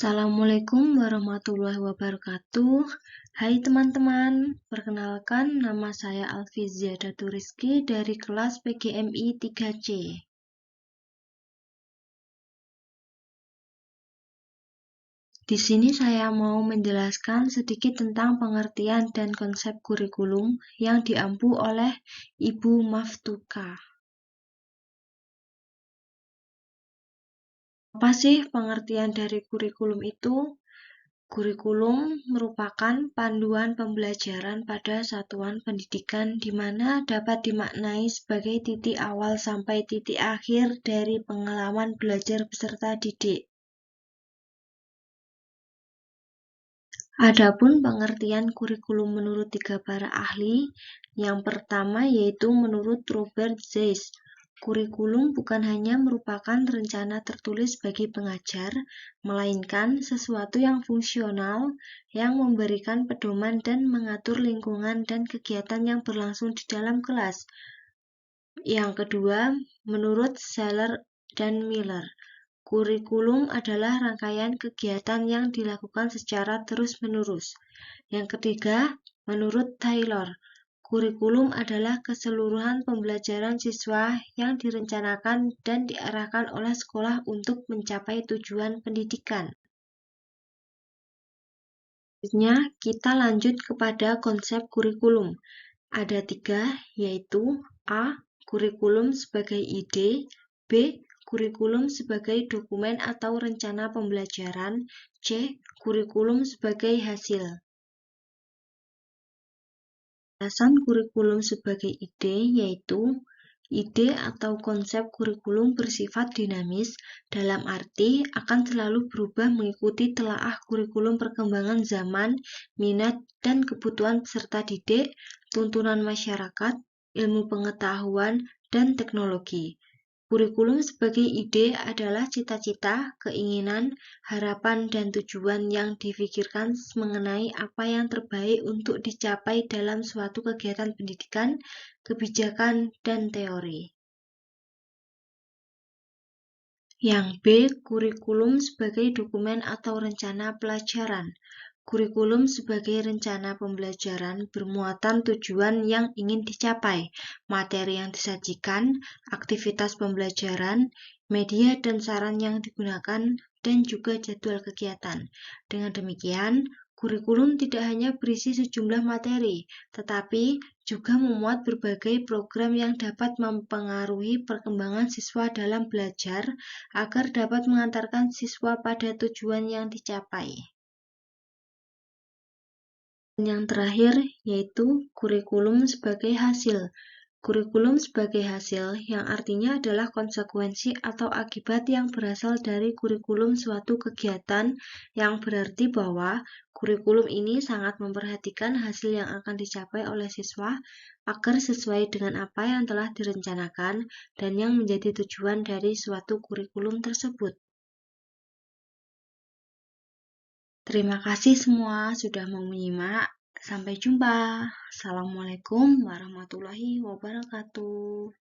Assalamualaikum warahmatullahi wabarakatuh. Hai teman-teman, perkenalkan nama saya Alfizia Datu Rizky dari kelas PGMI 3C. Di sini saya mau menjelaskan sedikit tentang pengertian dan konsep kurikulum yang diampu oleh Ibu Maftuka. Apa sih pengertian dari kurikulum itu? Kurikulum merupakan panduan pembelajaran pada satuan pendidikan di mana dapat dimaknai sebagai titik awal sampai titik akhir dari pengalaman belajar peserta didik. Adapun pengertian kurikulum menurut tiga para ahli, yang pertama yaitu menurut Robert Zeiss. Kurikulum bukan hanya merupakan rencana tertulis bagi pengajar, melainkan sesuatu yang fungsional, yang memberikan pedoman dan mengatur lingkungan dan kegiatan yang berlangsung di dalam kelas. Yang kedua, menurut Seller dan Miller, kurikulum adalah rangkaian kegiatan yang dilakukan secara terus-menerus. Yang ketiga, menurut Taylor, kurikulum adalah keseluruhan pembelajaran siswa yang direncanakan dan diarahkan oleh sekolah untuk mencapai tujuan pendidikan. Selanjutnya, kita lanjut kepada konsep kurikulum. Ada 3, yaitu A. Kurikulum sebagai ide, B. Kurikulum sebagai dokumen atau rencana pembelajaran, C. Kurikulum sebagai hasil. Alasan kurikulum sebagai ide yaitu ide atau konsep kurikulum bersifat dinamis, dalam arti akan selalu berubah mengikuti telaah kurikulum perkembangan zaman, minat, dan kebutuhan peserta didik, tuntunan masyarakat, ilmu pengetahuan, dan teknologi. Kurikulum sebagai ide adalah cita-cita, keinginan, harapan, dan tujuan yang difikirkan mengenai apa yang terbaik untuk dicapai dalam suatu kegiatan pendidikan, kebijakan, dan teori. Yang B, kurikulum sebagai dokumen atau rencana pelajaran. Kurikulum sebagai rencana pembelajaran bermuatan tujuan yang ingin dicapai, materi yang disajikan, aktivitas pembelajaran, media dan saran yang digunakan, dan juga jadwal kegiatan. Dengan demikian, kurikulum tidak hanya berisi sejumlah materi, tetapi juga memuat berbagai program yang dapat mempengaruhi perkembangan siswa dalam belajar agar dapat mengantarkan siswa pada tujuan yang dicapai. Yang terakhir yaitu kurikulum sebagai hasil. Kurikulum sebagai hasil yang artinya adalah konsekuensi atau akibat yang berasal dari kurikulum suatu kegiatan, yang berarti bahwa kurikulum ini sangat memperhatikan hasil yang akan dicapai oleh siswa agar sesuai dengan apa yang telah direncanakan dan yang menjadi tujuan dari suatu kurikulum tersebut. Terima kasih semua sudah mau menyimak. Sampai jumpa. Assalamualaikum warahmatullahi wabarakatuh.